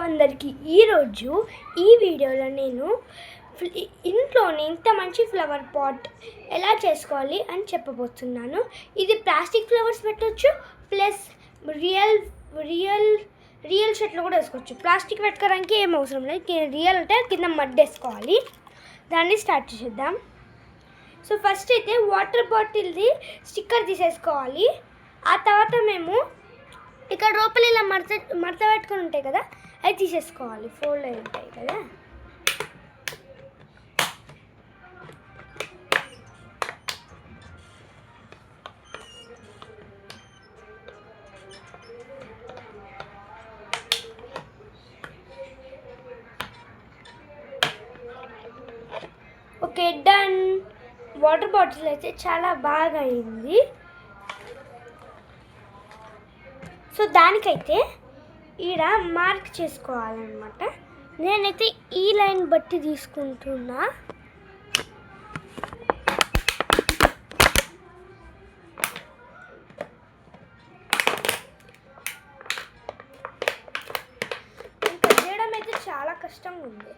అందరికీ ఈరోజు ఈ వీడియోలో నేను ఇంట్లోనే ఇంత మంచి ఫ్లవర్ పాట్ ఎలా చేసుకోవాలి అని చెప్పబోతున్నాను. ఇది ప్లాస్టిక్ ఫ్లవర్స్ పెట్టవచ్చు, ప్లస్ రియల్ షర్ట్లో కూడా వేసుకోవచ్చు. ప్లాస్టిక్ పెట్టుకోవడానికి ఏం అవసరం లేదు, రియల్ అంటే కింద మడ్ వేసుకోవాలి. దాన్ని స్టార్ట్ చేసేద్దాం. సో ఫస్ట్ అయితే వాటర్ బాటిల్ది స్టిక్కర్ తీసేసుకోవాలి. ఆ తర్వాత మేము ఇక్కడ లోపల ఇలా మడత పెట్టుకొని ఉంటాయి కదా, అవి తీసేసుకోవాలి. ఫోల్డ్ అయి ఉంటాయి కదా. Okay, done. వాటర్ బాటిల్ అయితే చాలా బాగా అయింది. సో దానికైతే ఈడ మార్క్ చేసుకోవాలన్నమాట. నేనైతే ఈ లైన్ బట్టి తీసుకుంటున్నా. ఇంకా చేయడం అయితే చాలా కష్టంగా ఉంది.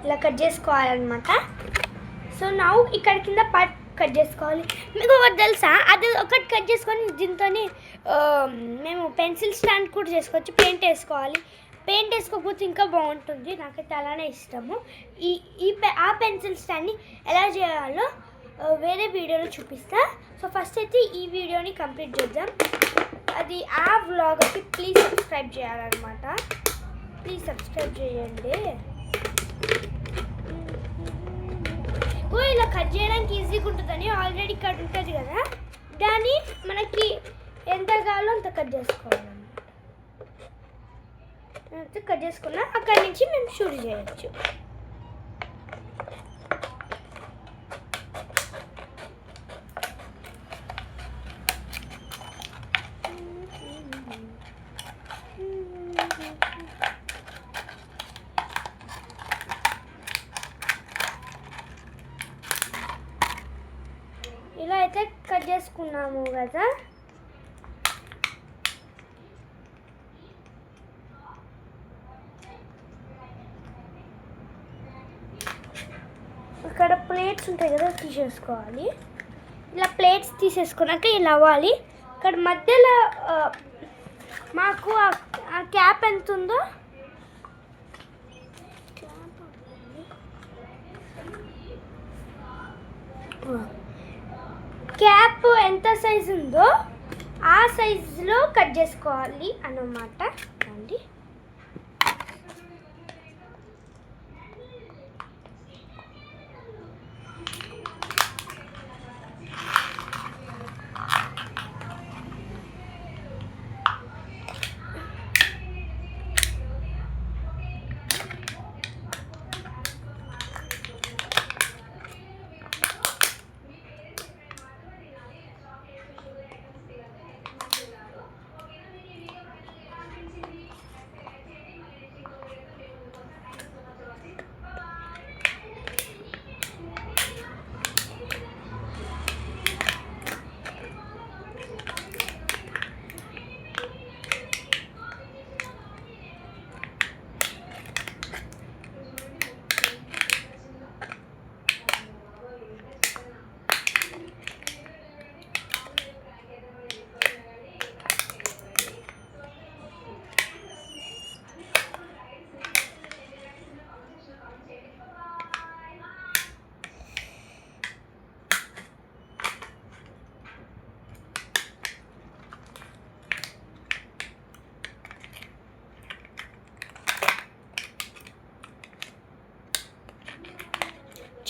ఇలా కట్ చేసుకోవాలన్నమాట. సో నా ఇక్కడ కింద పార్ట్ కట్ చేసుకోవాలి. మీకు ఒకటి తెలుసా, అది ఒకటి కట్ చేసుకొని దీంతో మేము పెన్సిల్ స్టాండ్ కూడా చేసుకోవచ్చు. పెయింట్ వేసుకోవాలి. పెయింట్ వేసుకోకపోతే ఇంకా బాగుంటుంది. నాకైతే అలానే ఇష్టము. ఆ పెన్సిల్ స్టాండ్ని ఎలా చేయాలో వేరే వీడియోలో చూపిస్తా. సో ఫస్ట్ అయితే ఈ వీడియోని కంప్లీట్ చేద్దాం. అది ఆ వ్లాగ్కి ప్లీజ్ సబ్స్క్రైబ్ చేయాలన్నమాట. ప్లీజ్ సబ్స్క్రైబ్ చేయండి. ఇలా కట్ చేయడానికి ఈజీగా ఉంటుందని ఆల్రెడీ ఇక్కడ ఉంటుంది కదా, దాన్ని మనకి ఎంత కావాలో అంత కట్ చేసుకోవాలన్నమాట. కట్ చేసుకున్నా అక్కడి నుంచి మేము షూట్ చేయొచ్చు. ఇలా అయితే కట్ చేసుకున్నాము కదా. ఇక్కడ ప్లేట్స్ ఉంటాయి కదా, తీసేసుకోవాలి. ఇలా ప్లేట్స్ తీసేసుకున్నాక ఇలా అవ్వాలి. ఇక్కడ మధ్యలో మాకు ఆ క్యాప్ ఎంత ఉందో క్యాప్ ఎంత సైజు ఉందో ఆ సైజులో కట్ చేసుకోవాలి అన్నమాట. అండి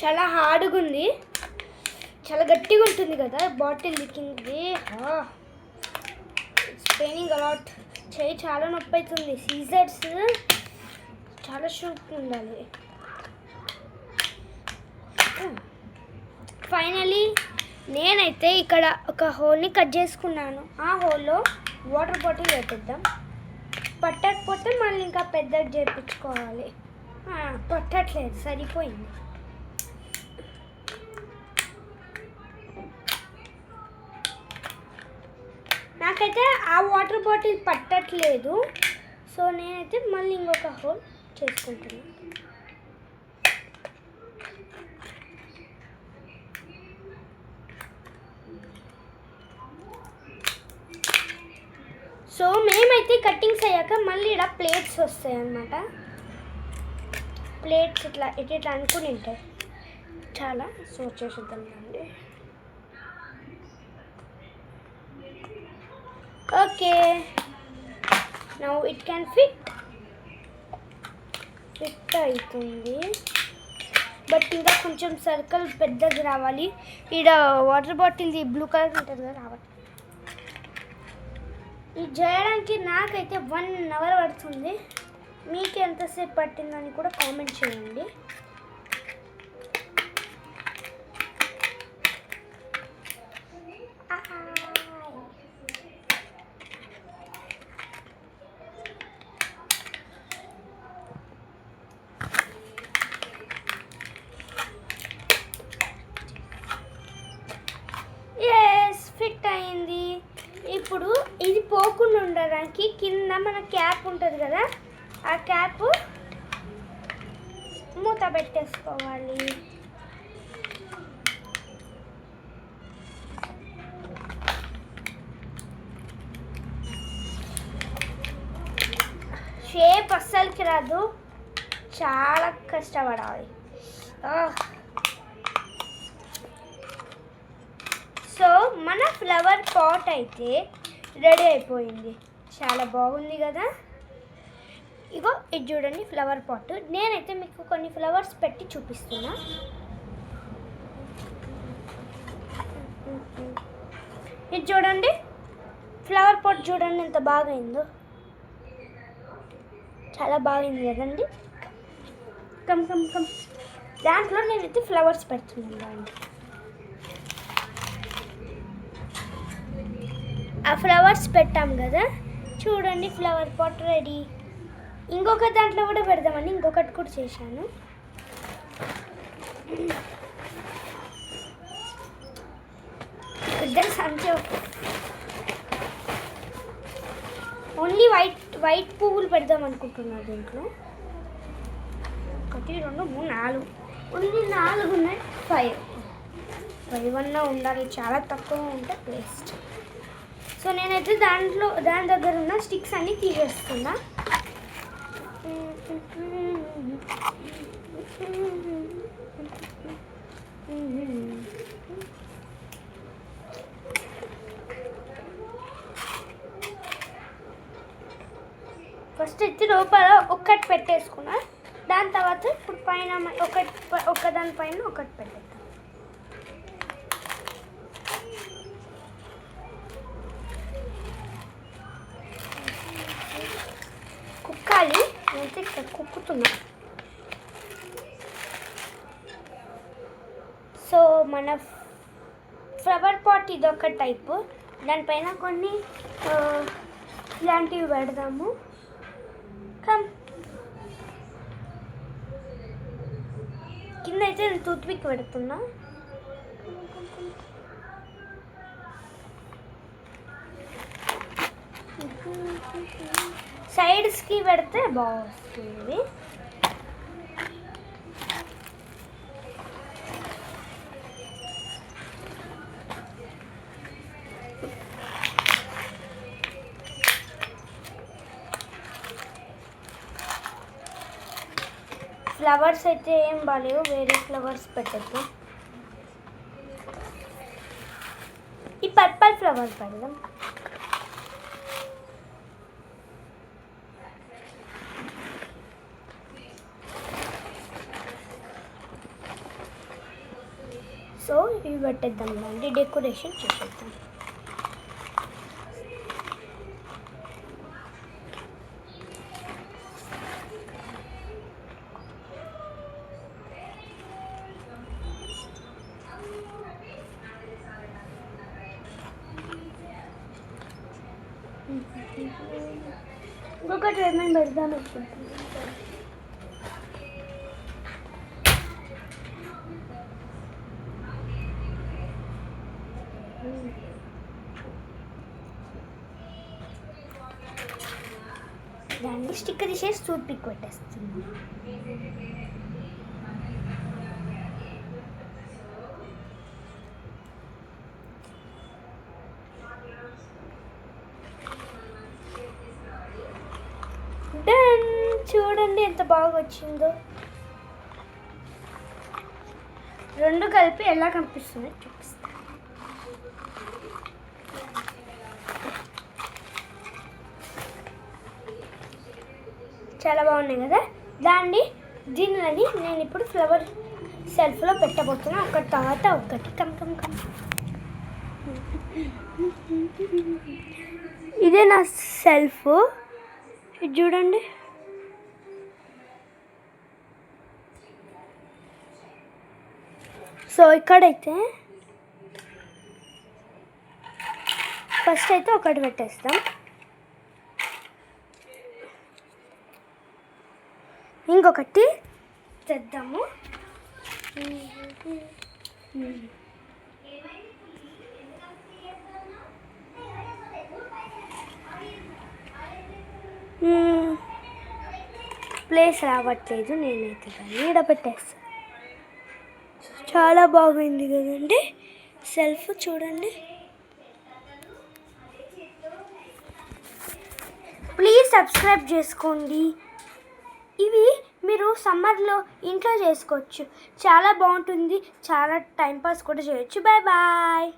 చాలా హార్డ్గా ఉంది, చాలా గట్టిగా ఉంటుంది కదా బాటిల్ లిక్కింది. It's paining a lot. చేయి చాలా నొప్పి అవుతుంది. సీజర్స్ చాలా షూట్ ఉండాలి. ఫైనలీ నేనైతే ఇక్కడ ఒక హోల్ని కట్ చేసుకున్నాను. ఆ హోల్లో వాటర్ బాటిల్ పెట్టిద్దాం. పట్టకపోతే మళ్ళీ ఇంకా పెద్దగా చేయించుకోవాలి. పట్టట్లేదు, సరిపోయింది. నాకైతే ఆ వాటర్ బాటిల్ పట్టట్లేదు. సో నేనైతే మళ్ళీ ఇంకొక హోల్ చేసుకుంటున్నాను. సో మేమైతే కట్టింగ్స్ అయ్యాక మళ్ళీ ఇలా ప్లేట్స్ వస్తాయి అన్నమాట. ప్లేట్స్ ఇట్లా ఇట్లా అనుకుని ఉంటాయి చాలా. సో చేసేద్దాం అండి. Okay, now it can fit అవుతుంది. బట్ ఇంకా కొంచెం సర్కిల్ పెద్దగా రావాలి. ఇక్కడ వాటర్ బాటిల్ది బ్లూ కలర్ ఉంటుంది కదా, రావాలి. ఇది చేయడానికి నాకైతే 1 అవర్ పడుతుంది. మీకు ఎంతసేపు పట్టిందని కూడా కామెంట్ చేయండి. ఫిట్ అయింది. ఇప్పుడు ఇది పోకుండా ఉండడానికి కింద మన క్యాప్ ఉంటుంది కదా, ఆ క్యాప్ మూత పెట్టేసుకోవాలి. షేప్ అస్సలకి రాదు, చాలా కష్టపడాలి. సో మన ఫ్లవర్ పాట్ అయితే రెడీ అయిపోయింది. చాలా బాగుంది కదా. ఇగో ఇది చూడండి ఫ్లవర్ పాట్. నేనైతే మీకు కొన్ని ఫ్లవర్స్ పెట్టి చూపిస్తున్నా. ఇది చూడండి ఫ్లవర్ పాట్, చూడండి ఎంత బాగా అయిందో. చాలా బాగుంది కదండి. Come come come. దాంట్లో నేనైతే ఫ్లవర్స్ పెడుతున్నాను అండి. ఆ ఫ్లవర్స్ పెట్టాం కదా, చూడండి ఫ్లవర్ పాట్ రెడీ. ఇంకొక దాంట్లో కూడా పెడదామని ఇంకొకటి కూడా చేశాను. ఇద్దరు సంచో ఓన్లీ వైట్ పువ్వులు పెడదాం అనుకుంటున్నారు దీంట్లో. 1 2 3 4 ఓన్లీ 4 ఉన్నాయి. 5 అన్నా ఉండాలి, చాలా తక్కువ ఉంటే వేస్ట్. సో నేనైతే దాని దగ్గర ఉన్న స్టిక్స్ అన్నీ తీసేస్తున్నా. ఫస్ట్ అయితే లోపల ఒక్కటి పెట్టేసుకున్నా. దాని తర్వాత ఇప్పుడు పైన ఒక దానిపైన ఒకటి పెట్టేద్దాం. కుక్కాలి, నేనైతే ఇక్కడ కుక్కుతున్నా. సో మన ఫ్లవర్ పాట్ ఇదొక టైపు. దానిపైన కొన్ని ఇలాంటివి పెడదాము. కింద అయితే నేను టూత్పిక్ పెడుతున్నా. సైడ్స్కి పెడితే బాగుంటుంది. ఫ్లవర్స్ అయితే ఏం బాలేవు, వేరే ఫ్లవర్స్ పెట్టద్దు. ఈ పర్పల్ ఫ్లవర్ పెడదాం. సో ఇవి పెట్టేద్దాం అండి, డెకరేషన్ చేసేద్దాం. ఇంకొకటి ఏమైనా పెడదాం అనుకుంటున్నాను. దాన్ని స్టిక్కర్ తీసేసి టూత్ పిక్ పెట్టేస్తుంది. డన్. చూడండి ఎంత బాగా వచ్చిందో. రెండు కలిపి ఎలా కనిపిస్తుందో చూపిస్తాను. చాలా బాగున్నాయి కదా. దీనిని నేను ఇప్పుడు ఫ్లవర్ సెల్ఫ్లో పెట్టబోతున్నాను, ఒకటి తర్వాత ఒకటి. ఇదే నా సెల్ఫ్, ఇది చూడండి. సో ఇక్కడైతే ఫస్ట్ అయితే ఒకటి పెట్టేస్తాం. ఇంకొకటి తెద్దాము. ప్లేస్ రావట్లేదు, నేనైతే దాన్ని ఈడ పెట్టేస్తాను. చాలా బాగుంది కదండి సెల్ఫ్, చూడండి. ప్లీజ్ సబ్స్క్రైబ్ చేసుకోండి. ఇవి మీరు సమ్మర్లో ఇంట్లో చేసుకోవచ్చు, చాలా బాగుంటుంది, చాలా టైంపాస్ కూడా చేయొచ్చు. Bye bye.